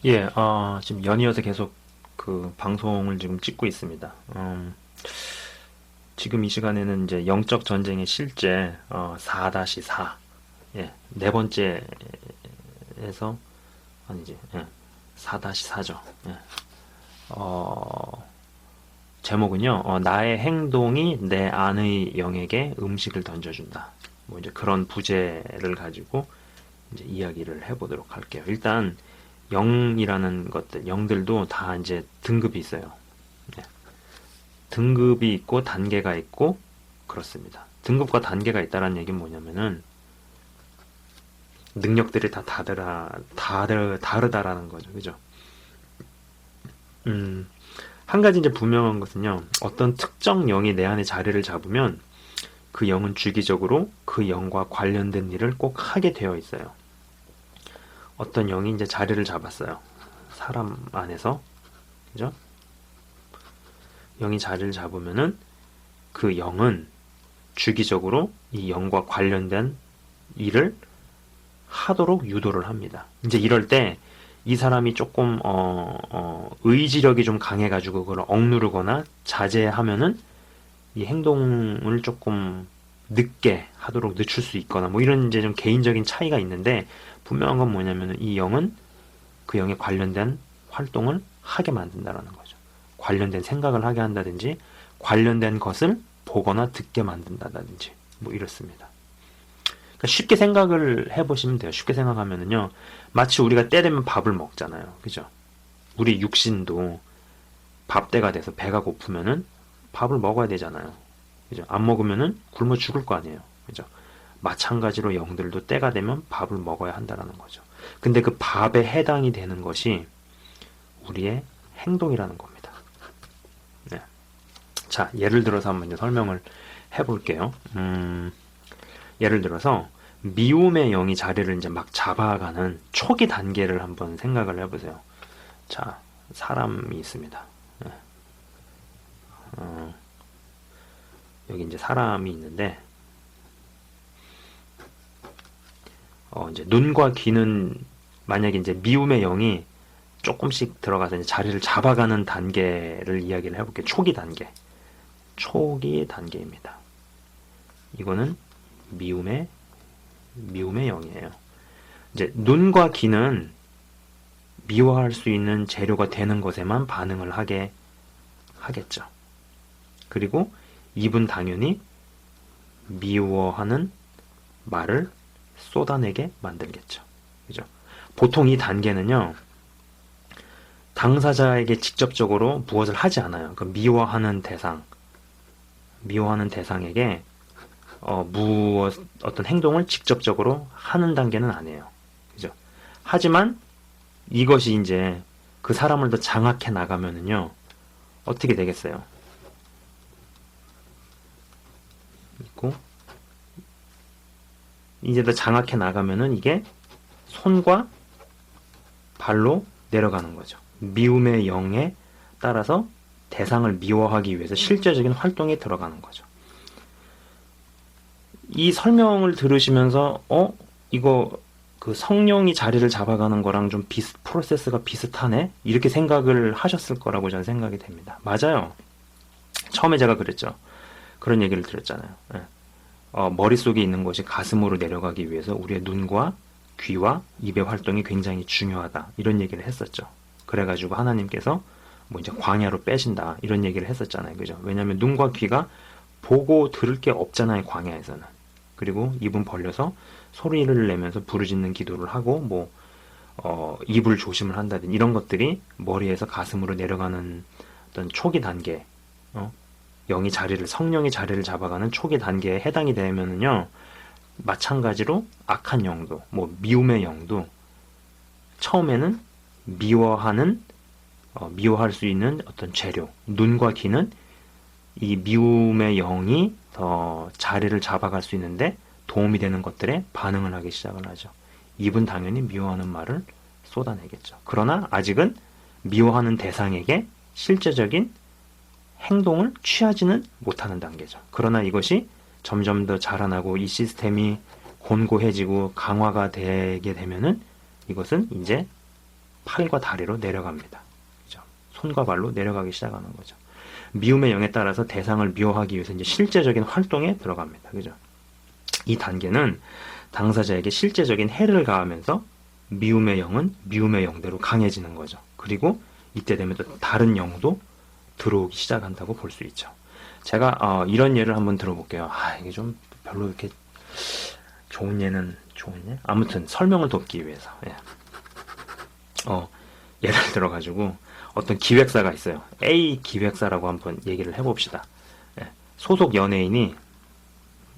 예, 지금 연이어서 계속 그 방송을 지금 찍고 있습니다. 지금 이 시간에는 이제 영적 전쟁의 실제 4-4, 예, 네 번째에서 아니지, 예, 4-4죠. 예. 어, 제목은요, 나의 행동이 내 안의 영에게 음식을 던져준다. 뭐 이제 그런 부제를 가지고 이제 이야기를 해보도록 할게요. 일단 영이라는 것들, 영들도 다 이제 등급이 있어요. 네. 등급이 있고 단계가 있고 그렇습니다. 등급과 단계가 있다는 얘기는 뭐냐면은 능력들이 다 다르다라는 거죠. 그죠? 음, 한 가지 이제 분명한 것은요. 어떤 특정 영이 내 안에 자리를 잡으면 그 영은 주기적으로 그 영과 관련된 일을 꼭 하게 되어 있어요. 어떤 영이 이제 자리를 잡았어요. 사람 안에서. 그죠? 영이 자리를 잡으면은 그 영은 주기적으로 이 영과 관련된 일을 하도록 유도를 합니다. 이제 이럴 때 이 사람이 조금 의지력이 좀 강해가지고 그걸 억누르거나 자제하면은 이 행동을 조금 늦게 하도록 늦출 수 있거나 뭐 이런 이제 좀 개인적인 차이가 있는데 분명한 건 뭐냐면은 이 영은 그 영에 관련된 활동을 하게 만든다라는 거죠. 관련된 생각을 하게 한다든지 관련된 것을 보거나 듣게 만든다든지 뭐 이렇습니다. 그러니까 쉽게 생각을 해보시면 돼요. 쉽게 생각하면은요, 마치 우리가 때 되면 밥을 먹잖아요. 그죠? 우리 육신도 밥 때가 돼서 배가 고프면은 밥을 먹어야 되잖아요. 그죠? 안 먹으면은 굶어 죽을 거 아니에요. 그죠? 마찬가지로 영들도 때가 되면 밥을 먹어야 한다라는 거죠. 근데 그 밥에 해당이 되는 것이 우리의 행동이라는 겁니다. 네. 자, 예를 들어서 한번 이제 설명을 해볼게요. 예를 들어서 미움의 영이 자리를 이제 막 잡아가는 초기 단계를 한번 생각을 해보세요. 자, 사람이 있습니다. 네. 어, 여기 이제 사람이 있는데, 이제 눈과 귀는 만약에 이제 미움의 영이 조금씩 들어가서 이제 자리를 잡아가는 단계를 이야기를 해볼게요. 초기 단계. 초기 단계입니다. 이거는 미움의 영이에요. 이제 눈과 귀는 미워할 수 있는 재료가 되는 것에만 반응을 하게 하겠죠. 그리고 입은 당연히 미워하는 말을 쏟아내게 만들겠죠. 그죠? 보통 이 단계는요, 당사자에게 직접적으로 무엇을 하지 않아요. 그 미워하는 대상에게 어떤 행동을 직접적으로 하는 단계는 아니에요. 그죠? 하지만 이것이 이제 그 사람을 더 장악해 나가면은요, 어떻게 되겠어요? 있고, 이제 더 장악해 나가면은 이게 손과 발로 내려가는 거죠. 미움의 영에 따라서 대상을 미워하기 위해서 실제적인 활동에 들어가는 거죠. 이 설명을 들으시면서 이거 그 성령이 자리를 잡아가는 거랑 좀 프로세스가 비슷하네? 이렇게 생각을 하셨을 거라고 저는 생각이 됩니다. 맞아요. 처음에 제가 그랬죠. 그런 얘기를 드렸잖아요. 예. 머릿속에 있는 것이 가슴으로 내려가기 위해서 우리의 눈과 귀와 입의 활동이 굉장히 중요하다. 이런 얘기를 했었죠. 그래가지고 하나님께서 뭐 이제 광야로 빼신다. 이런 얘기를 했었잖아요. 그죠? 왜냐면 눈과 귀가 보고 들을 게 없잖아요. 광야에서는. 그리고 입은 벌려서 소리를 내면서 부르짖는 기도를 하고 뭐 입을 조심을 한다든지 이런 것들이 머리에서 가슴으로 내려가는 어떤 초기 단계, 성령이 자리를 잡아가는 초기 단계에 해당이 되면은요, 마찬가지로 악한 영도, 뭐 미움의 영도 처음에는 미워할 수 있는 어떤 재료, 눈과 귀는 이 미움의 영이 더 자리를 잡아갈 수 있는데 도움이 되는 것들에 반응을 하기 시작을 하죠. 입은 당연히 미워하는 말을 쏟아내겠죠. 그러나 아직은 미워하는 대상에게 실제적인 행동을 취하지는 못하는 단계죠. 그러나 이것이 점점 더 자라나고 이 시스템이 곤고해지고 강화가 되게 되면은 이것은 이제 팔과 다리로 내려갑니다. 그죠? 손과 발로 내려가기 시작하는 거죠. 미움의 영에 따라서 대상을 미워하기 위해서 이제 실제적인 활동에 들어갑니다. 그죠? 이 단계는 당사자에게 실제적인 해를 가하면서 미움의 영은 미움의 영대로 강해지는 거죠. 그리고 이때 되면 또 다른 영도 들어오기 시작한다고 볼 수 있죠. 제가 이런 예를 한번 들어볼게요. 이게 좀 별로 이렇게 좋은 예는 좋은 예? 아무튼 설명을 돕기 위해서 예. 예를 들어가지고 어떤 기획사가 있어요. A 기획사라고 한번 얘기를 해봅시다. 예. 소속 연예인이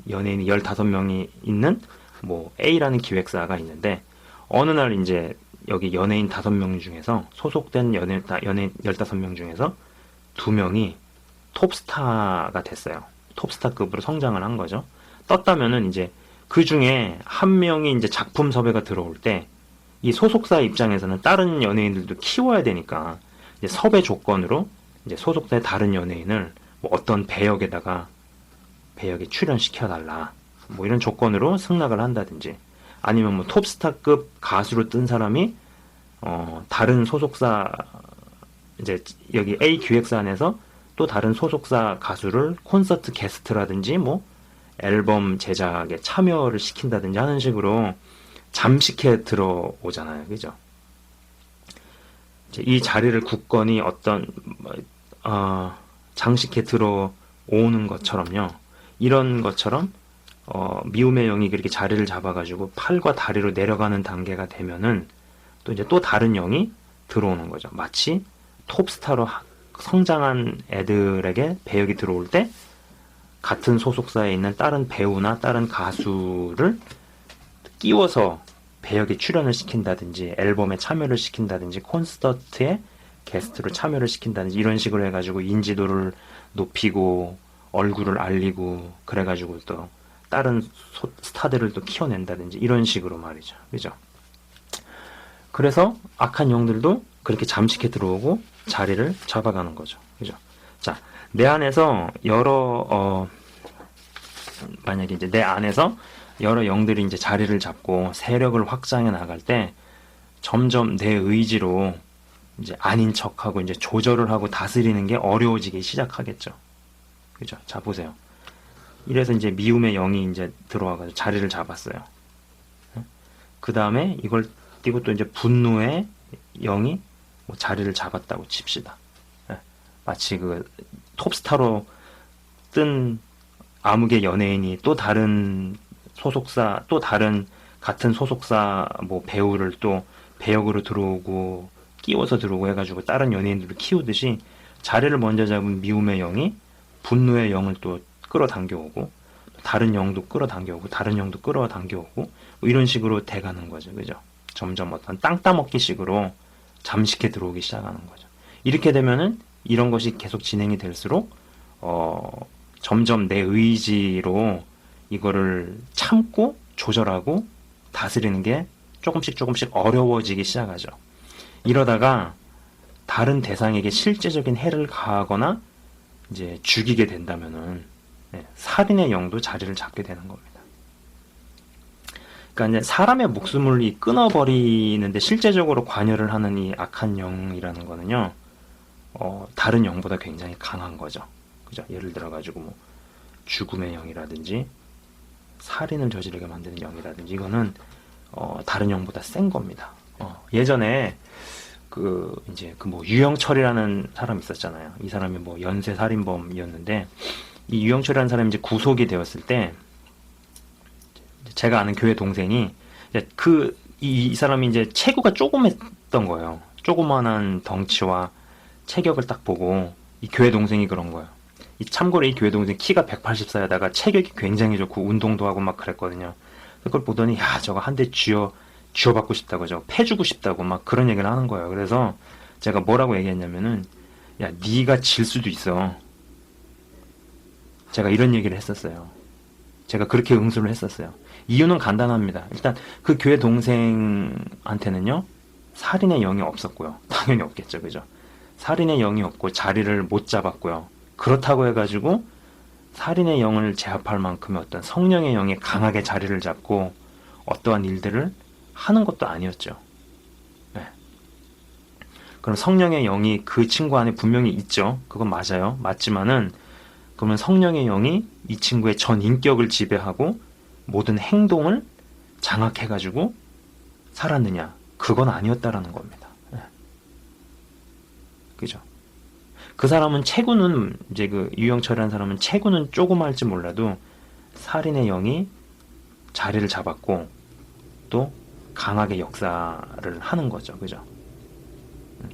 15명이 있는 뭐 A라는 기획사가 있는데 어느 날 이제 여기 연예인 5명 중에서 소속된 연예인 15명 중에서 2명이 톱스타가 됐어요. 톱스타급으로 성장을 한 거죠. 떴다면은 이제 그 중에 한 명이 이제 작품 섭외가 들어올 때 이 소속사 입장에서는 다른 연예인들도 키워야 되니까 이제 섭외 조건으로 이제 소속사의 다른 연예인을 뭐 어떤 배역에 출연시켜달라. 뭐 이런 조건으로 승낙을 한다든지 아니면 뭐 톱스타급 가수로 뜬 사람이 다른 소속사 이제 여기 A 기획사 안에서 또 다른 소속사 가수를 콘서트 게스트라든지 뭐 앨범 제작에 참여를 시킨다든지 하는 식으로 잠식해 들어오잖아요. 그죠? 이 자리를 굳건히 장식해 들어오는 것처럼요. 이런 것처럼 미움의 영이 그렇게 자리를 잡아가지고 팔과 다리로 내려가는 단계가 되면은 또 이제 또 다른 영이 들어오는 거죠. 마치 톱스타로 성장한 애들에게 배역이 들어올 때 같은 소속사에 있는 다른 배우나 다른 가수를 끼워서 배역에 출연을 시킨다든지 앨범에 참여를 시킨다든지 콘서트에 게스트로 참여를 시킨다든지 이런 식으로 해가지고 인지도를 높이고 얼굴을 알리고 그래가지고 또 다른 스타들을 또 키워낸다든지 이런 식으로 말이죠. 그죠? 그래서 악한 영들도 그렇게 잠식해 들어오고 자리를 잡아가는 거죠. 그죠? 자, 내 안에서 만약에 이제 내 안에서 여러 영들이 이제 자리를 잡고 세력을 확장해 나갈 때 점점 내 의지로 이제 아닌 척하고 이제 조절을 하고 다스리는 게 어려워지기 시작하겠죠. 그죠? 자, 보세요. 이래서 이제 미움의 영이 이제 들어와가지고 자리를 잡았어요. 그 다음에 이걸 띄고 또 이제 분노의 영이 뭐 자리를 잡았다고 칩시다. 마치 그 톱스타로 뜬 암흑의 연예인이 또 다른 소속사, 또 다른 같은 소속사 뭐 배우를 또 배역으로 들어오고 끼워서 들어오고 해가지고 다른 연예인들을 키우듯이 자리를 먼저 잡은 미움의 영이 분노의 영을 또 끌어당겨오고 다른 영도 끌어당겨오고 다른 영도 끌어당겨오고 뭐 이런 식으로 돼가는 거죠. 그죠? 점점 어떤 땅 따먹기 식으로 잠식해 들어오기 시작하는 거죠. 이렇게 되면은 이런 것이 계속 진행이 될수록 점점 내 의지로 이거를 참고 조절하고 다스리는 게 조금씩 어려워지기 시작하죠. 이러다가 다른 대상에게 실제적인 해를 가하거나 이제 죽이게 된다면은 살인의 영도 자리를 잡게 되는 겁니다. 그러니까 이제 사람의 목숨을 끊어버리는데 실제적으로 관여를 하는 이 악한 영이라는 거는요, 다른 영보다 굉장히 강한 거죠. 그죠? 예를 들어가지고 뭐 죽음의 영이라든지 살인을 저지르게 만드는 영이라든지 이거는 다른 영보다 센 겁니다. 예전에 이제 뭐 유영철이라는 사람이 있었잖아요. 이 사람이 뭐 연쇄 살인범이었는데 이 유영철이라는 사람이 이제 구속이 되었을 때 제가 아는 교회 동생이 이 사람이 이제 체구가 조그맸던 거예요. 조그만한 덩치와 체격을 딱 보고 이 교회 동생이 그런 거예요. 참고로 이 교회 동생 키가 184에다가 체격이 굉장히 좋고 운동도 하고 막 그랬거든요. 그걸 보더니 야 저거 한 대 쥐어받고 싶다고 저거 패주고 싶다고 막 그런 얘기를 하는 거예요. 그래서 제가 뭐라고 얘기했냐면은 야 네가 질 수도 있어. 제가 이런 얘기를 했었어요. 제가 그렇게 응수를 했었어요. 이유는 간단합니다. 일단 그 교회 동생한테는요 살인의 영이 없었고요. 당연히 없겠죠. 그죠? 살인의 영이 없고 자리를 못 잡았고요. 그렇다고 해가지고 살인의 영을 제압할 만큼의 어떤 성령의 영이 강하게 자리를 잡고 어떠한 일들을 하는 것도 아니었죠. 네. 그럼 성령의 영이 그 친구 안에 분명히 있죠. 그건 맞아요. 맞지만은 그러면 성령의 영이 이 친구의 전 인격을 지배하고 모든 행동을 장악해가지고 살았느냐? 그건 아니었다라는 겁니다. 예. 그죠? 그 사람은 체구는 이제 그 유영철이라는 사람은 체구는 조그마할지 몰라도 살인의 영이 자리를 잡았고 또 강하게 역사를 하는 거죠. 그죠?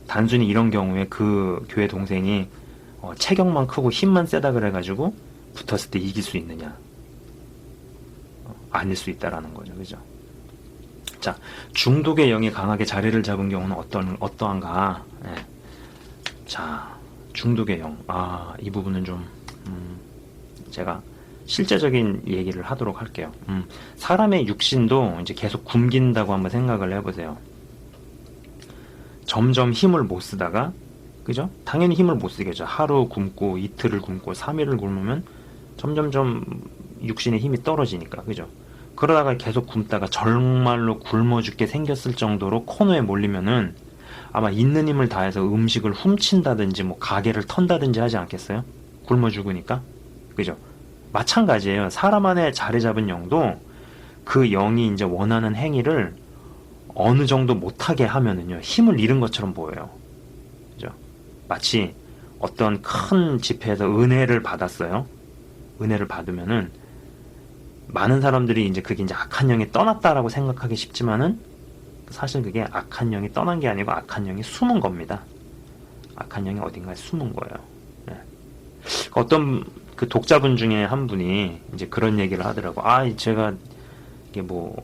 단순히 이런 경우에 그 교회 동생이 체격만 크고 힘만 세다 그래가지고 붙었을 때 이길 수 있느냐? 아닐 수 있다라는 거죠. 그죠? 자, 중독의 영이 강하게 자리를 잡은 경우는 어떠한가? 예. 자, 중독의 영. 이 부분은 좀, 제가 실제적인 얘기를 하도록 할게요. 사람의 육신도 이제 계속 굶긴다고 한번 생각을 해보세요. 점점 힘을 못 쓰다가, 그죠? 당연히 힘을 못 쓰겠죠. 하루 굶고, 이틀을 굶고, 3일을 굶으면 점점점 육신의 힘이 떨어지니까, 그죠? 그러다가 계속 굶다가 정말로 굶어 죽게 생겼을 정도로 코너에 몰리면은 아마 있는 힘을 다해서 음식을 훔친다든지 뭐 가게를 턴다든지 하지 않겠어요? 굶어 죽으니까. 그죠? 마찬가지예요. 사람 안에 자리 잡은 영도 그 영이 이제 원하는 행위를 어느 정도 못하게 하면은요, 힘을 잃은 것처럼 보여요. 그죠? 마치 어떤 큰 집회에서 은혜를 받았어요. 은혜를 받으면은 많은 사람들이 이제 그게 이제 악한 영이 떠났다라고 생각하기 쉽지만은 사실 그게 악한 영이 떠난 게 아니고 악한 영이 숨은 겁니다. 악한 영이 어딘가에 숨은 거예요. 네. 어떤 그 독자분 중에 한 분이 이제 그런 얘기를 하더라고. 제가 이게 뭐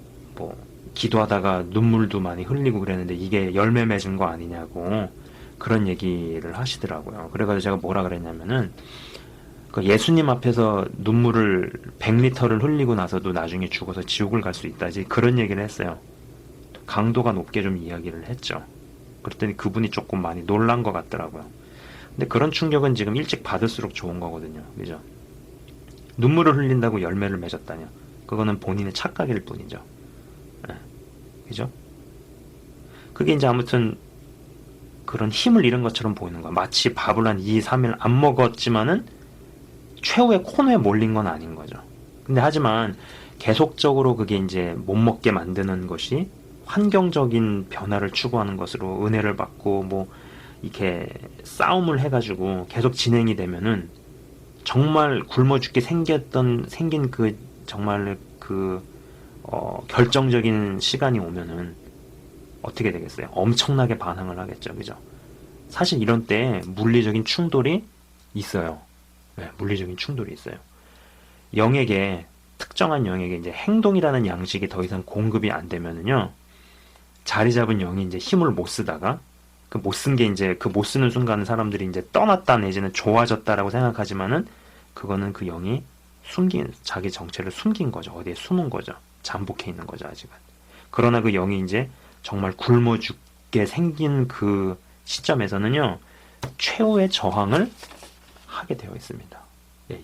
기도하다가 눈물도 많이 흘리고 그랬는데 이게 열매 맺은 거 아니냐고 그런 얘기를 하시더라고요. 그래가지고 제가 뭐라 그랬냐면은 그 예수님 앞에서 눈물을 100리터를 흘리고 나서도 나중에 죽어서 지옥을 갈 수 있다지 그런 얘기를 했어요. 강도가 높게 좀 이야기를 했죠. 그랬더니 그분이 조금 많이 놀란 것 같더라고요. 근데 그런 충격은 지금 일찍 받을수록 좋은 거거든요. 그죠? 눈물을 흘린다고 열매를 맺었다냐? 그거는 본인의 착각일 뿐이죠. 네. 그죠? 그게 이제 아무튼 그런 힘을 잃은 것처럼 보이는 거야. 마치 밥을 한 2, 3일 안 먹었지만은 최후의 코너에 몰린 건 아닌 거죠. 근데 하지만 계속적으로 그게 이제 못 먹게 만드는 것이 환경적인 변화를 추구하는 것으로 은혜를 받고 뭐 이렇게 싸움을 해가지고 계속 진행이 되면은 정말 굶어 죽게 생긴 그 정말 그 결정적인 시간이 오면은 어떻게 되겠어요? 엄청나게 반항을 하겠죠. 그죠? 사실 이런 때 물리적인 충돌이 있어요. 네, 물리적인 충돌이 있어요. 영에게 특정한 영에게 이제 행동이라는 양식이 더 이상 공급이 안 되면은요. 자리 잡은 영이 이제 힘을 못 쓰다가 그 못 쓴 게 이제 그 못 쓰는 순간 사람들이 이제 떠났다 내지는 좋아졌다라고 생각하지만은 그거는 그 영이 자기 정체를 숨긴 거죠. 어디에 숨은 거죠. 잠복해 있는 거죠, 아직은. 그러나 그 영이 이제 정말 굶어 죽게 생긴 그 시점에서는요. 최후의 저항을 하게 되어 있습니다.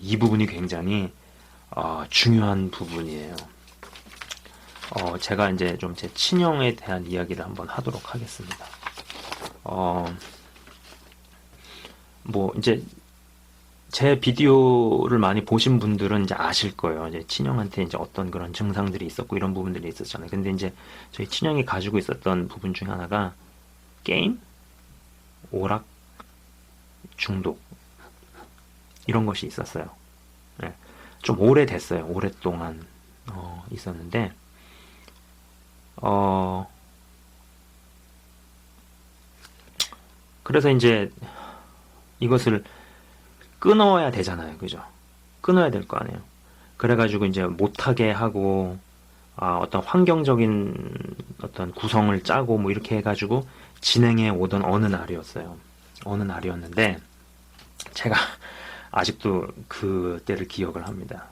이 부분이 굉장히 중요한 부분이에요. 제가 이제 좀 제 친형에 대한 이야기를 한번 하도록 하겠습니다. 뭐 이제 제 비디오를 많이 보신 분들은 이제 아실 거예요. 이제 친형한테 이제 어떤 그런 증상들이 있었고 이런 부분들이 있었잖아요. 근데 이제 저희 친형이 가지고 있었던 부분 중에 하나가 게임, 오락, 중독 이런 것이 있었어요. 네. 좀 오래됐어요. 오랫동안 있었는데 그래서 이제 이것을 끊어야 되잖아요. 그죠? 끊어야 될 거 아니에요. 그래가지고 이제 못하게 하고 어떤 환경적인 어떤 구성을 짜고 뭐 이렇게 해가지고 진행해 오던 어느 날이었어요. 어느 날이었는데 제가 아직도 그때를 기억을 합니다.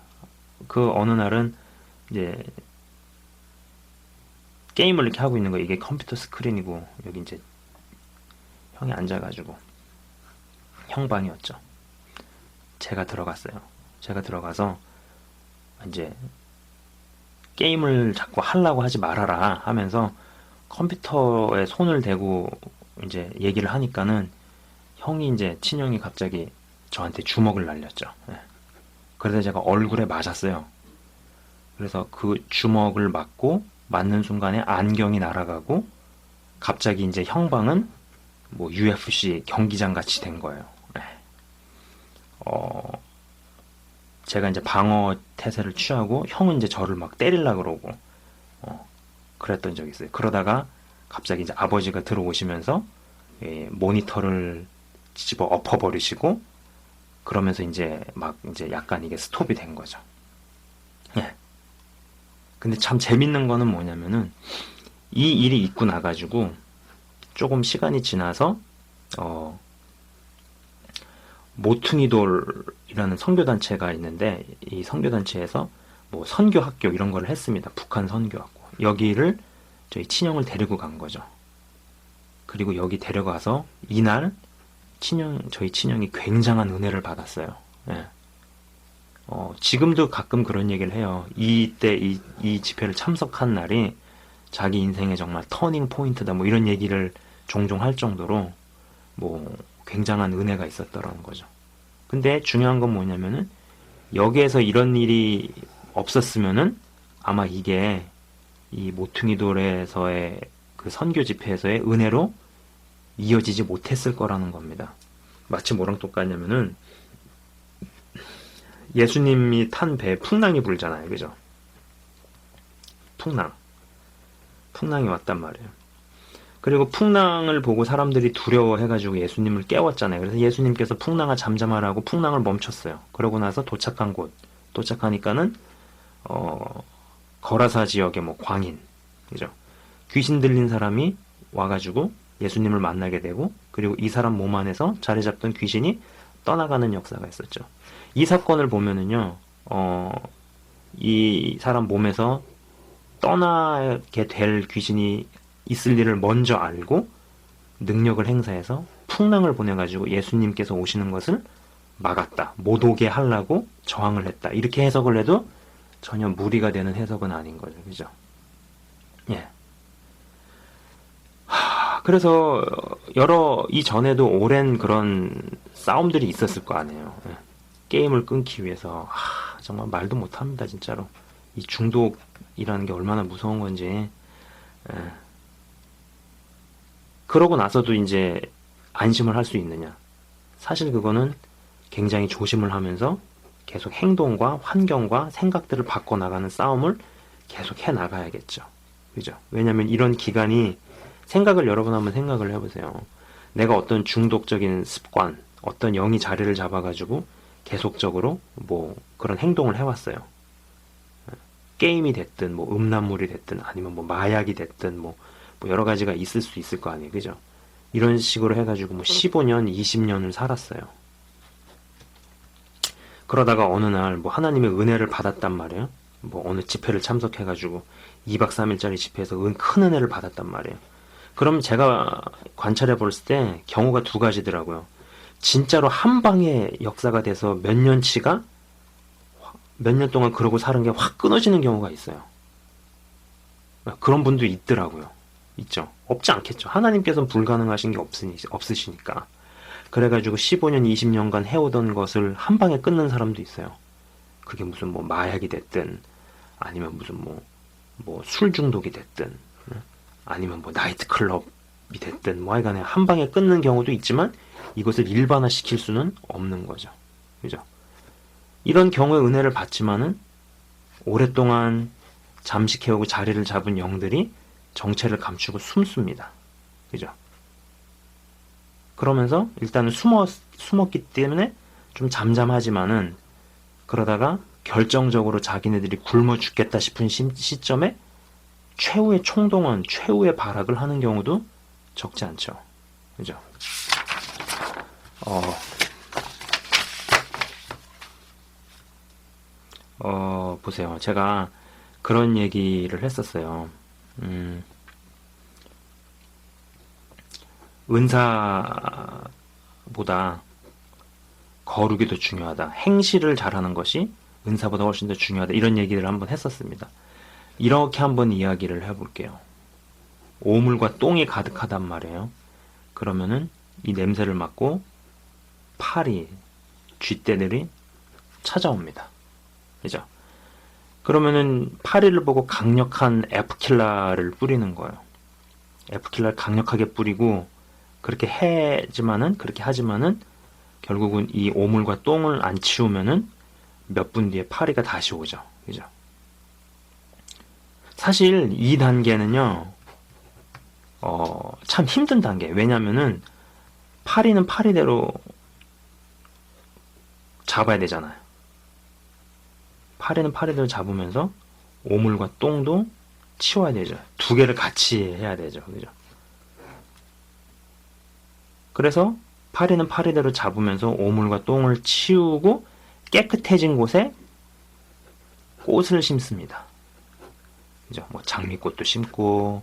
그 어느 날은 이제 게임을 이렇게 하고 있는 거 이게 컴퓨터 스크린이고 여기 이제 형이 앉아가지고 형 방이었죠. 제가 들어갔어요. 제가 들어가서 이제 게임을 자꾸 하려고 하지 말아라 하면서 컴퓨터에 손을 대고 이제 얘기를 하니까는 형이 이제 친형이 갑자기 저한테 주먹을 날렸죠. 예. 그래서 제가 얼굴에 맞았어요. 그래서 그 주먹을 맞는 순간에 안경이 날아가고 갑자기 이제 형방은 뭐 UFC 경기장 같이 된 거예요. 예. 제가 이제 방어 태세를 취하고 형은 이제 저를 막 때리려고 그러고 그랬던 적이 있어요. 그러다가 갑자기 이제 아버지가 들어오시면서 모니터를 집어 엎어버리시고 그러면서 이제 막 이제 약간 이게 스톱이 된 거죠. 예. 근데 참 재밌는 거는 뭐냐면은 이 일이 있고 나가지고 조금 시간이 지나서 모퉁이돌이라는 선교단체가 있는데 이 선교단체에서 뭐 선교학교 이런 거를 했습니다. 북한 선교학교. 여기를 저희 친형을 데리고 간 거죠. 그리고 여기 데려가서 이날 저희 친형이 굉장한 은혜를 받았어요. 예. 지금도 가끔 그런 얘기를 해요. 이때 이 집회를 참석한 날이 자기 인생의 정말 터닝 포인트다. 뭐 이런 얘기를 종종 할 정도로 뭐 굉장한 은혜가 있었더라는 거죠. 근데 중요한 건 뭐냐면은 여기에서 이런 일이 없었으면은 아마 이게 이 모퉁이돌에서의 그 선교 집회에서의 은혜로 이어지지 못했을 거라는 겁니다. 마치 뭐랑 똑같냐면은 예수님이 탄 배에 풍랑이 불잖아요. 그죠? 풍랑이 왔단 말이에요. 그리고 풍랑을 보고 사람들이 두려워해가지고 예수님을 깨웠잖아요. 그래서 예수님께서 풍랑아 잠잠하라고 풍랑을 멈췄어요. 그러고 나서 도착하니까는 거라사 지역의 뭐 광인, 그죠? 귀신 들린 사람이 와가지고 예수님을 만나게 되고, 그리고 이 사람 몸 안에서 자리 잡던 귀신이 떠나가는 역사가 있었죠. 이 사건을 보면은요, 이 사람 몸에서 떠나게 될 귀신이 있을 일을 먼저 알고 능력을 행사해서 풍랑을 보내가지고 예수님께서 오시는 것을 막았다. 못 오게 하려고 저항을 했다. 이렇게 해석을 해도 전혀 무리가 되는 해석은 아닌 거죠. 그죠? 예. 그래서 이전에도 오랜 그런 싸움들이 있었을 거 아니에요. 예. 게임을 끊기 위해서 정말 말도 못합니다. 진짜로. 이 중독이라는 게 얼마나 무서운 건지. 예. 그러고 나서도 이제 안심을 할 수 있느냐. 사실 그거는 굉장히 조심을 하면서 계속 행동과 환경과 생각들을 바꿔나가는 싸움을 계속 해나가야겠죠. 그죠? 왜냐면 이런 기간이 생각을 여러분 한번 생각을 해보세요. 내가 어떤 중독적인 습관, 어떤 영이 자리를 잡아가지고 계속적으로 뭐 그런 행동을 해왔어요. 게임이 됐든 뭐 음란물이 됐든 아니면 뭐 마약이 됐든 뭐 여러 가지가 있을 수 있을 거 아니에요. 그죠? 이런 식으로 해가지고 뭐 15년, 20년을 살았어요. 그러다가 어느 날 뭐 하나님의 은혜를 받았단 말이에요. 뭐 어느 집회를 참석해가지고 2박 3일짜리 집회에서 큰 은혜를 받았단 말이에요. 그럼 제가 관찰해 볼 때 경우가 두 가지더라고요. 진짜로 한 방에 역사가 돼서 몇 년 동안 그러고 사는 게 확 끊어지는 경우가 있어요. 그런 분도 있더라고요. 있죠. 없지 않겠죠. 하나님께서는 불가능하신 게 없으시니까. 그래가지고 15년, 20년간 해오던 것을 한 방에 끊는 사람도 있어요. 그게 무슨 뭐 마약이 됐든, 아니면 무슨 뭐 술 중독이 됐든, 아니면 뭐 나이트클럽이 됐든, 뭐 하여간에 한 방에 끊는 경우도 있지만, 이것을 일반화시킬 수는 없는 거죠. 그죠? 이런 경우에 은혜를 받지만은, 오랫동안 잠식해오고 자리를 잡은 영들이 정체를 감추고 숨습니다. 그죠? 그러면서 일단은 숨었기 때문에 좀 잠잠하지만은 그러다가 결정적으로 자기네들이 굶어 죽겠다 싶은 시점에 최후의 총동원, 최후의 발악을 하는 경우도 적지 않죠. 그죠? 보세요. 제가 그런 얘기를 했었어요. 은사보다 거룩이 더 중요하다. 행실을 잘하는 것이 은사보다 훨씬 더 중요하다. 이런 얘기를 한번 했었습니다. 이렇게 한번 이야기를 해볼게요. 오물과 똥이 가득하단 말이에요. 그러면은 이 냄새를 맡고 파리, 쥐떼들이 찾아옵니다. 그죠? 그러면은 파리를 보고 강력한 F킬러를 뿌리는 거예요. F킬러를 강력하게 뿌리고 그렇게 하지만은 결국은 이 오물과 똥을 안 치우면은 몇 분 뒤에 파리가 다시 오죠. 그죠? 사실 이 단계는요, 참 힘든 단계. 왜냐면은 파리는 파리대로 잡아야 되잖아요. 파리는 파리대로 잡으면서 오물과 똥도 치워야 되죠. 두 개를 같이 해야 되죠. 그죠? 그래서 파리는 파리대로 잡으면서 오물과 똥을 치우고 깨끗해진 곳에 꽃을 심습니다. 그죠? 뭐 장미꽃도 심고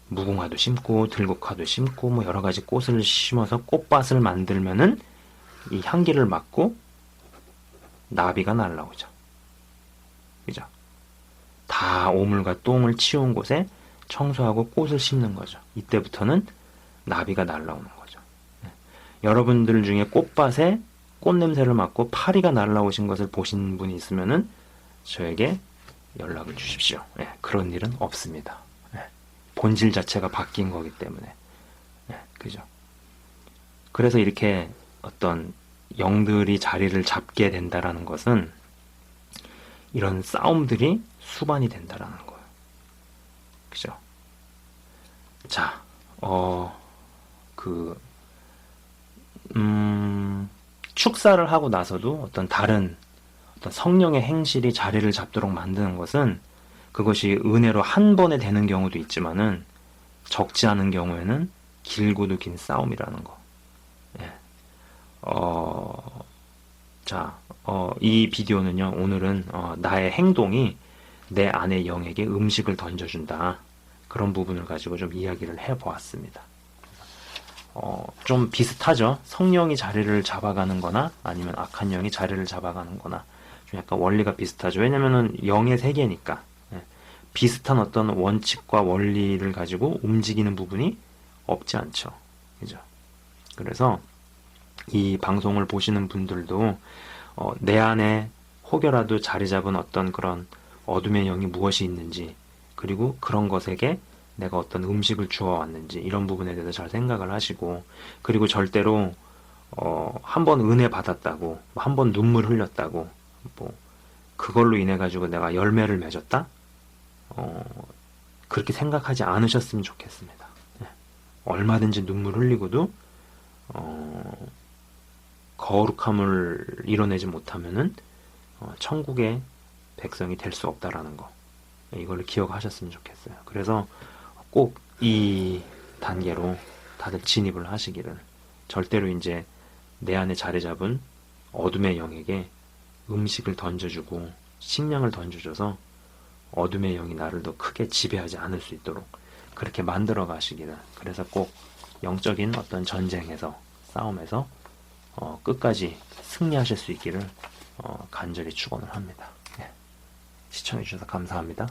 무궁화도 심고 들국화도 심고 뭐 여러 가지 꽃을 심어서 꽃밭을 만들면은 이 향기를 맡고 나비가 날라오죠. 그죠? 다 오물과 똥을 치운 곳에 청소하고 꽃을 심는 거죠. 이때부터는 나비가 날라오는 거죠. 여러분들 중에 꽃밭에 꽃 냄새를 맡고 파리가 날라오신 것을 보신 분이 있으면은 저에게 연락을 주십시오. 그런 일은 없습니다. 본질 자체가 바뀐 거기 때문에. 그죠? 그래서 이렇게 어떤 영들이 자리를 잡게 된다라는 것은 이런 싸움들이 수반이 된다라는 거예요. 그죠? 자, 축사를 하고 나서도 어떤 다른 어떤 성령의 행실이 자리를 잡도록 만드는 것은 그것이 은혜로 한 번에 되는 경우도 있지만은 적지 않은 경우에는 길고도 긴 싸움이라는 거. 예. 이 비디오는요, 오늘은 나의 행동이 내 안의 영에게 음식을 던져준다. 그런 부분을 가지고 좀 이야기를 해보았습니다. 좀 비슷하죠? 성령이 자리를 잡아가는 거나 아니면 악한 영이 자리를 잡아가는 거나 좀 약간 원리가 비슷하죠. 왜냐면은 영의 세계니까. 비슷한 어떤 원칙과 원리를 가지고 움직이는 부분이 없지 않죠. 그죠? 그래서 이 방송을 보시는 분들도 내 안에 혹여라도 자리 잡은 어떤 그런 어둠의 영이 무엇이 있는지, 그리고 그런 것에게 내가 어떤 음식을 주어왔는지, 이런 부분에 대해서 잘 생각을 하시고, 그리고 절대로 한 번 은혜 받았다고, 한 번 눈물 흘렸다고, 뭐 그걸로 인해 가지고 내가 열매를 맺었다? 그렇게 생각하지 않으셨으면 좋겠습니다. 얼마든지 눈물 흘리고도 거룩함을 이뤄내지 못하면은 천국의 백성이 될 수 없다라는 거, 이걸 기억하셨으면 좋겠어요. 그래서 꼭 이 단계로 다들 진입을 하시기를, 절대로 이제 내 안에 자리 잡은 어둠의 영에게 음식을 던져주고 식량을 던져줘서 어둠의 영이 나를 더 크게 지배하지 않을 수 있도록 그렇게 만들어 가시기를, 그래서 꼭 영적인 어떤 전쟁에서, 싸움에서 끝까지 승리하실 수 있기를 간절히 축원을 합니다. 시청해주셔서 감사합니다.